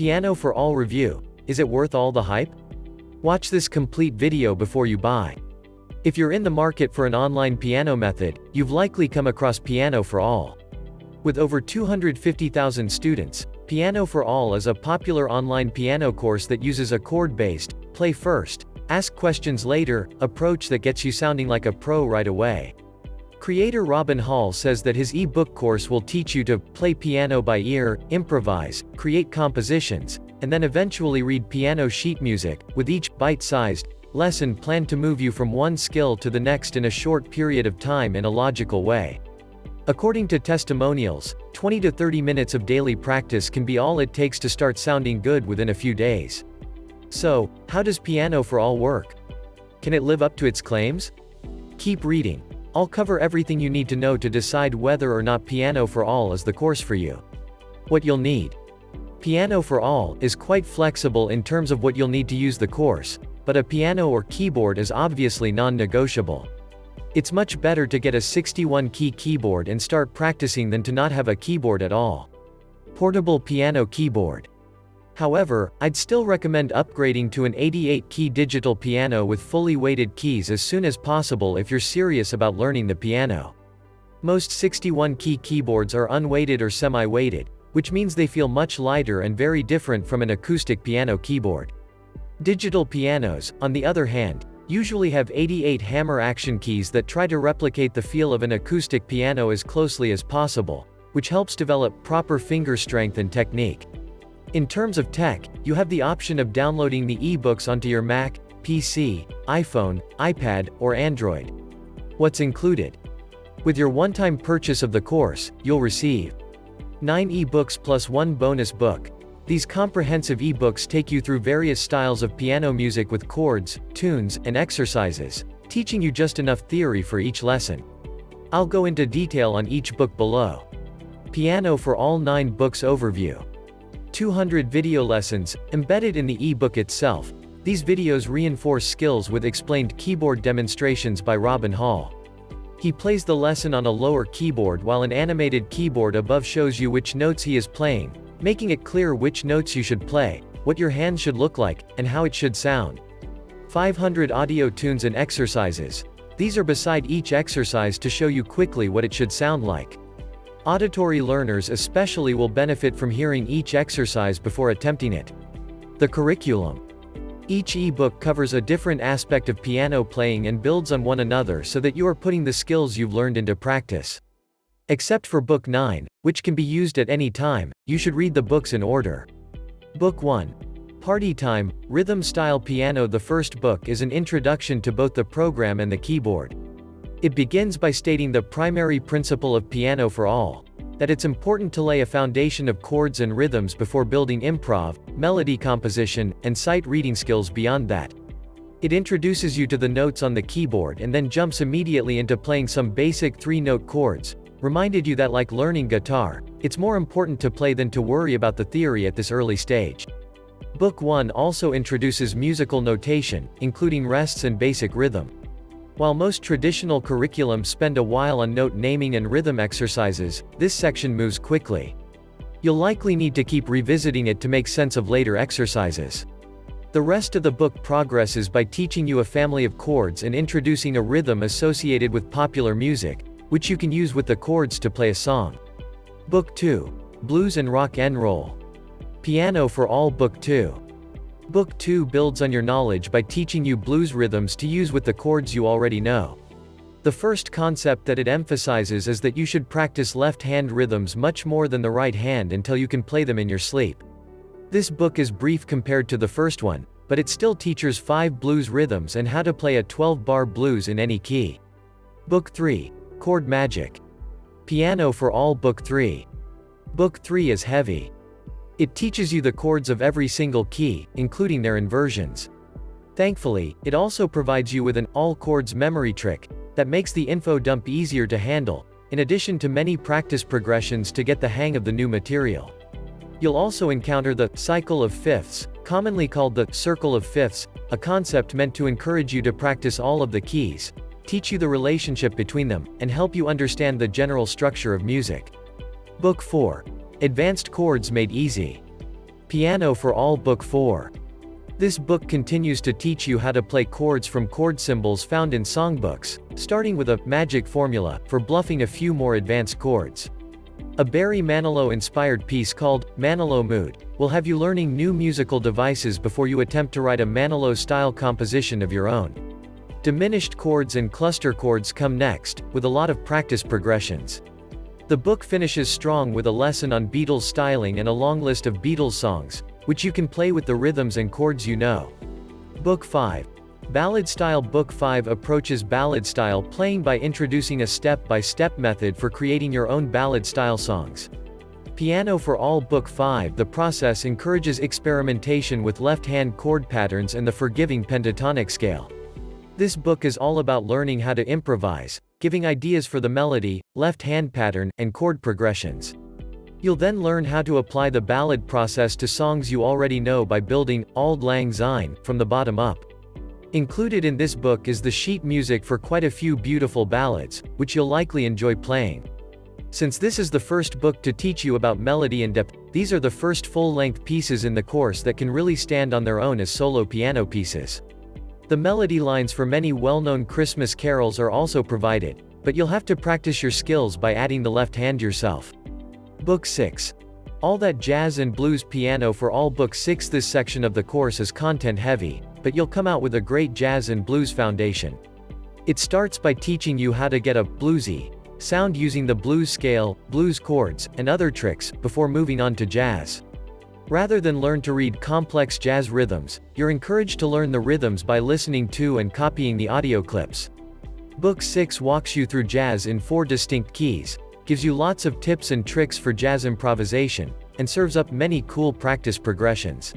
PianoForAll review. Is it worth all the hype? Watch this complete video before you buy. If you're in the market for an online piano method, you've likely come across PianoForAll. With over 250,000 students, PianoForAll is a popular online piano course that uses a chord-based, play first, ask questions later, approach that gets you sounding like a pro right away. Creator Robin Hall says that his e-book course will teach you to play piano by ear, improvise, create compositions, and then eventually read piano sheet music, with each bite-sized lesson planned to move you from one skill to the next in a short period of time in a logical way. According to testimonials, 20 to 30 minutes of daily practice can be all it takes to start sounding good within a few days. So, how does PianoForAll work? Can it live up to its claims? Keep reading. I'll cover everything you need to know to decide whether or not PianoForAll is the course for you. What you'll need. PianoForAll is quite flexible in terms of what you'll need to use the course, but a piano or keyboard is obviously non-negotiable. It's much better to get a 61-key keyboard and start practicing than to not have a keyboard at all. Portable piano keyboard. However, I'd still recommend upgrading to an 88-key digital piano with fully weighted keys as soon as possible if you're serious about learning the piano. Most 61-key keyboards are unweighted or semi-weighted, which means they feel much lighter and very different from an acoustic piano keyboard. Digital pianos, on the other hand, usually have 88 hammer action keys that try to replicate the feel of an acoustic piano as closely as possible, which helps develop proper finger strength and technique. In terms of tech, you have the option of downloading the ebooks onto your Mac, PC, iPhone, iPad, or Android. What's included? With your one-time purchase of the course, you'll receive 9 ebooks plus 1 bonus book. These comprehensive ebooks take you through various styles of piano music with chords, tunes, and exercises, teaching you just enough theory for each lesson. I'll go into detail on each book below. PianoForAll 9 Books Overview. 200 video lessons, embedded in the ebook itself. These videos reinforce skills with explained keyboard demonstrations by Robin Hall. He plays the lesson on a lower keyboard while an animated keyboard above shows you which notes he is playing, making it clear which notes you should play, what your hands should look like, and how it should sound. 500 audio tunes and exercises. These are beside each exercise to show you quickly what it should sound like. Auditory learners especially will benefit from hearing each exercise before attempting it. The curriculum. Each ebook covers a different aspect of piano playing and builds on one another so that you are putting the skills you've learned into practice. Except for Book 9, which can be used at any time, you should read the books in order. Book 1. Party Time, Rhythm Style Piano. The first book is an introduction to both the program and the keyboard. It begins by stating the primary principle of PianoForAll, that it's important to lay a foundation of chords and rhythms before building improv, melody composition, and sight reading skills beyond that. It introduces you to the notes on the keyboard and then jumps immediately into playing some basic 3-note chords, reminded you that like learning guitar, it's more important to play than to worry about the theory at this early stage. Book 1 also introduces musical notation, including rests and basic rhythm. While most traditional curriculums spend a while on note naming and rhythm exercises, this section moves quickly. You'll likely need to keep revisiting it to make sense of later exercises. The rest of the book progresses by teaching you a family of chords and introducing a rhythm associated with popular music, which you can use with the chords to play a song. Book 2. Blues and Rock 'n' Roll. PianoForAll Book 2. Book 2 builds on your knowledge by teaching you blues rhythms to use with the chords you already know. The first concept that it emphasizes is that you should practice left-hand rhythms much more than the right hand until you can play them in your sleep. This book is brief compared to the first one, but it still teaches 5 blues rhythms and how to play a 12-bar blues in any key. Book 3. Chord Magic. PianoForAll Book 3. Book 3 is heavy. It teaches you the chords of every single key, including their inversions. Thankfully, it also provides you with an all chords memory trick that makes the info dump easier to handle, in addition to many practice progressions to get the hang of the new material. You'll also encounter the cycle of fifths, commonly called the circle of fifths, a concept meant to encourage you to practice all of the keys, teach you the relationship between them, and help you understand the general structure of music. Book 4. Advanced Chords Made Easy. Piano for All Book 4. This book continues to teach you how to play chords from chord symbols found in songbooks, starting with a magic formula for bluffing a few more advanced chords. A Barry Manilow-inspired piece called Manilow Mood will have you learning new musical devices before you attempt to write a Manilow-style composition of your own. Diminished chords and cluster chords come next, with a lot of practice progressions. The book finishes strong with a lesson on Beatles styling and a long list of Beatles songs, which you can play with the rhythms and chords you know. Book 5. Ballad Style. Book 5 approaches ballad style playing by introducing a step-by-step method for creating your own ballad-style songs. Piano for All. Book 5. The process encourages experimentation with left-hand chord patterns and the forgiving pentatonic scale. This book is all about learning how to improvise, giving ideas for the melody, left-hand pattern, and chord progressions. You'll then learn how to apply the ballad process to songs you already know by building Auld Lang Syne from the bottom up. Included in this book is the sheet music for quite a few beautiful ballads, which you'll likely enjoy playing. Since this is the first book to teach you about melody and depth, these are the first full-length pieces in the course that can really stand on their own as solo piano pieces. The melody lines for many well-known Christmas carols are also provided, but you'll have to practice your skills by adding the left hand yourself. Book 6. All That Jazz and Blues. Piano for All. Book 6. This section of the course is content-heavy, but you'll come out with a great jazz and blues foundation. It starts by teaching you how to get a bluesy sound using the blues scale, blues chords, and other tricks, before moving on to jazz. Rather than learn to read complex jazz rhythms, you're encouraged to learn the rhythms by listening to and copying the audio clips. Book 6 walks you through jazz in 4 distinct keys, gives you lots of tips and tricks for jazz improvisation, and serves up many cool practice progressions.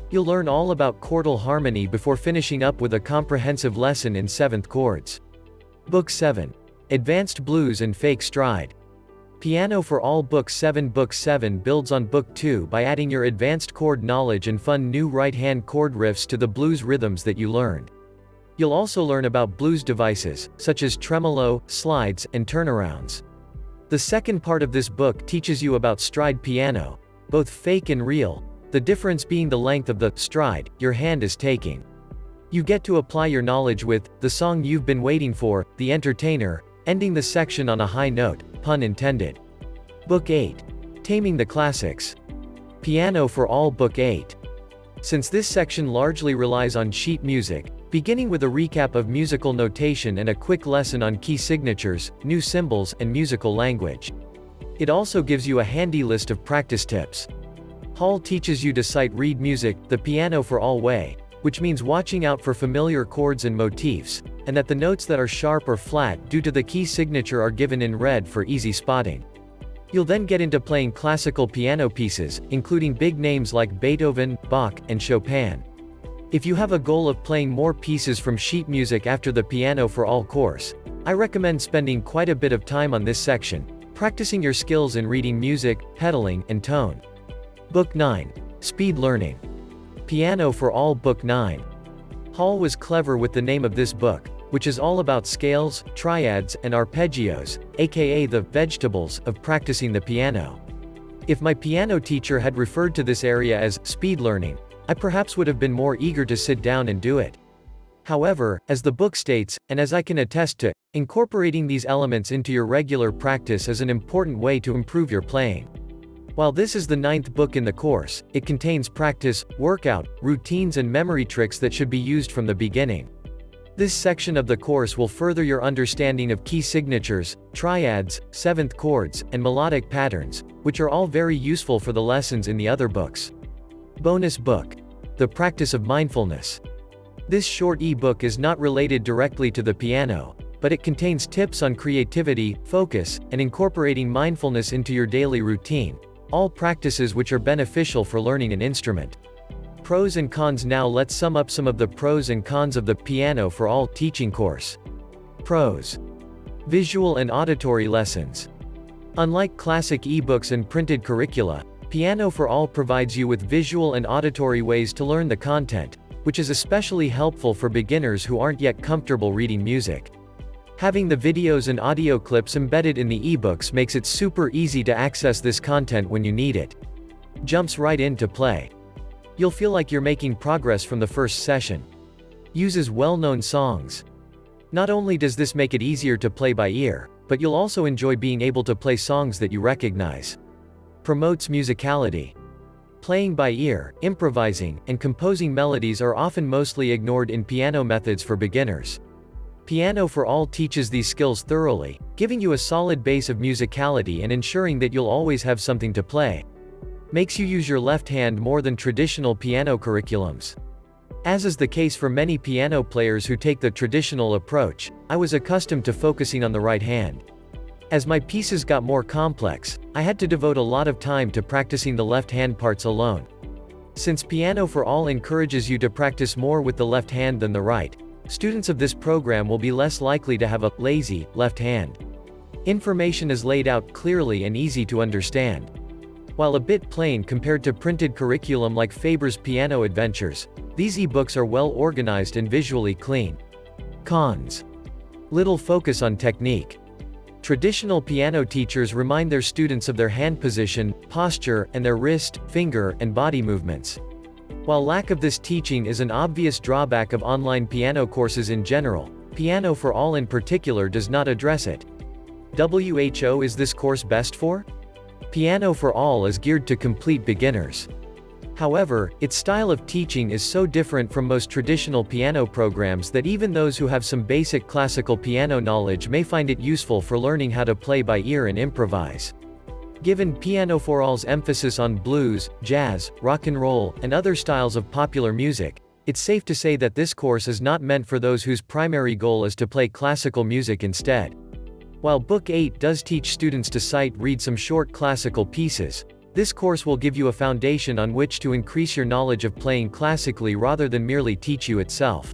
You'll learn all about chordal harmony before finishing up with a comprehensive lesson in 7th chords. Book 7. Advanced Blues and Fake Stride. Piano for All. Book 7. Book 7 builds on Book 2 by adding your advanced chord knowledge and fun new right-hand chord riffs to the blues rhythms that you learned. You'll also learn about blues devices, such as tremolo, slides, and turnarounds. The second part of this book teaches you about stride piano, both fake and real, the difference being the length of the stride your hand is taking. You get to apply your knowledge with the song you've been waiting for, The Entertainer, ending the section on a high note, pun intended. Book 8. Taming the Classics. Piano for All. Book 8. Since this section largely relies on sheet music, beginning with a recap of musical notation and a quick lesson on key signatures, new symbols, and musical language. It also gives you a handy list of practice tips. Hall teaches you to sight read music, the Piano for All way, which means watching out for familiar chords and motifs, and that the notes that are sharp or flat due to the key signature are given in red for easy spotting. You'll then get into playing classical piano pieces, including big names like Beethoven, Bach, and Chopin. If you have a goal of playing more pieces from sheet music after the Piano for All course, I recommend spending quite a bit of time on this section, practicing your skills in reading music, pedaling, and tone. Book 9. Speed Learning. Piano for All. Book 9. Hall was clever with the name of this book, which is all about scales, triads, and arpeggios, aka the vegetables of practicing the piano. If my piano teacher had referred to this area as speed learning, I perhaps would have been more eager to sit down and do it. However, as the book states, and as I can attest to, incorporating these elements into your regular practice is an important way to improve your playing. While this is the 9th book in the course, it contains practice, workout, routines and memory tricks that should be used from the beginning. This section of the course will further your understanding of key signatures, triads, 7th chords, and melodic patterns, which are all very useful for the lessons in the other books. Bonus book. The Practice of Mindfulness. This short e-book is not related directly to the piano, but it contains tips on creativity, focus, and incorporating mindfulness into your daily routine, all practices which are beneficial for learning an instrument. Pros and cons. Now let's sum up some of the pros and cons of the Piano for All teaching course. Pros. Visual and auditory lessons. Unlike classic e-books and printed curricula, Piano for All provides you with visual and auditory ways to learn the content, which is especially helpful for beginners who aren't yet comfortable reading music. Having the videos and audio clips embedded in the ebooks makes it super easy to access this content when you need it. Jumps right into play. You'll feel like you're making progress from the first session. Uses well-known songs. Not only does this make it easier to play by ear, but you'll also enjoy being able to play songs that you recognize. Promotes musicality. Playing by ear, improvising, and composing melodies are often mostly ignored in piano methods for beginners. PianoForAll teaches these skills thoroughly, giving you a solid base of musicality and ensuring that you'll always have something to play. Makes you use your left hand more than traditional piano curriculums. As is the case for many piano players who take the traditional approach, I was accustomed to focusing on the right hand. As my pieces got more complex, I had to devote a lot of time to practicing the left hand parts alone. Since PianoForAll encourages you to practice more with the left hand than the right, students of this program will be less likely to have a lazy left hand. Information is laid out clearly and easy to understand. While a bit plain compared to printed curriculum like Faber's Piano Adventures, these ebooks are well organized and visually clean. Cons. Little focus on technique. Traditional piano teachers remind their students of their hand position, posture, and their wrist, finger, and body movements. While lack of this teaching is an obvious drawback of online piano courses in general, PianoForAll in particular does not address it. WHO is this course best for? PianoForAll is geared to complete beginners. However, its style of teaching is so different from most traditional piano programs that even those who have some basic classical piano knowledge may find it useful for learning how to play by ear and improvise. Given PianoForAll's emphasis on blues, jazz, rock and roll, and other styles of popular music, it's safe to say that this course is not meant for those whose primary goal is to play classical music instead. While Book 8 does teach students to sight-read some short classical pieces, this course will give you a foundation on which to increase your knowledge of playing classically rather than merely teach you itself.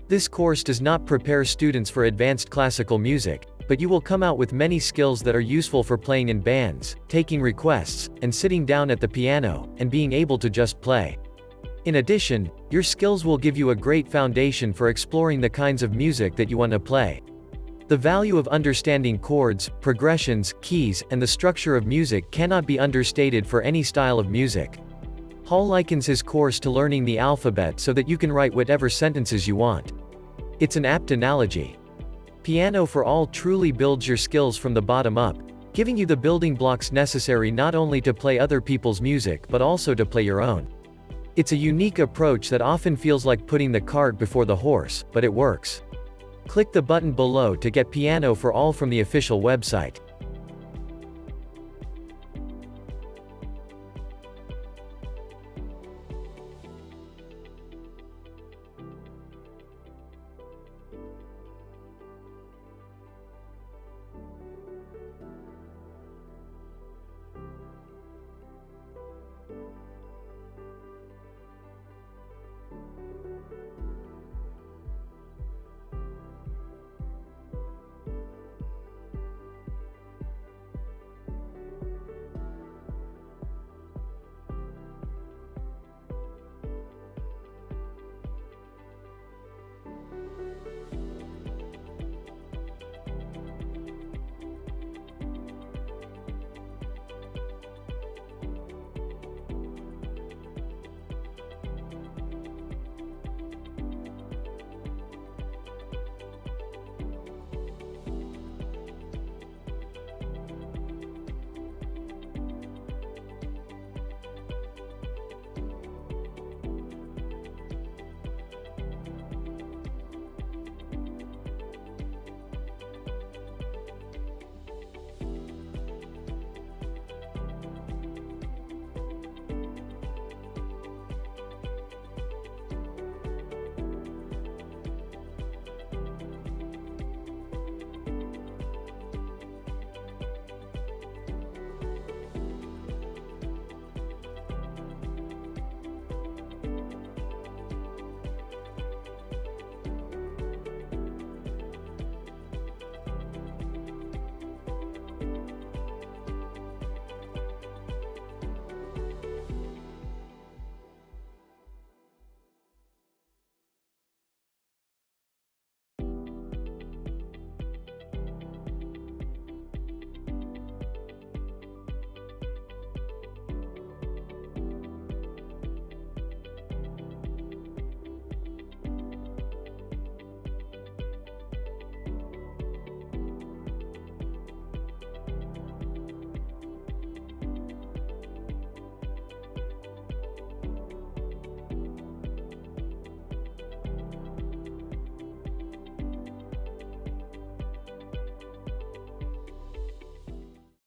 This course does not prepare students for advanced classical music, but you will come out with many skills that are useful for playing in bands, taking requests, and sitting down at the piano, and being able to just play. In addition, your skills will give you a great foundation for exploring the kinds of music that you want to play. The value of understanding chords, progressions, keys, and the structure of music cannot be understated for any style of music. Hall likens his course to learning the alphabet so that you can write whatever sentences you want. It's an apt analogy. PianoForAll truly builds your skills from the bottom up, giving you the building blocks necessary not only to play other people's music but also to play your own. It's a unique approach that often feels like putting the cart before the horse, but it works. Click the button below to get PianoForAll from the official website.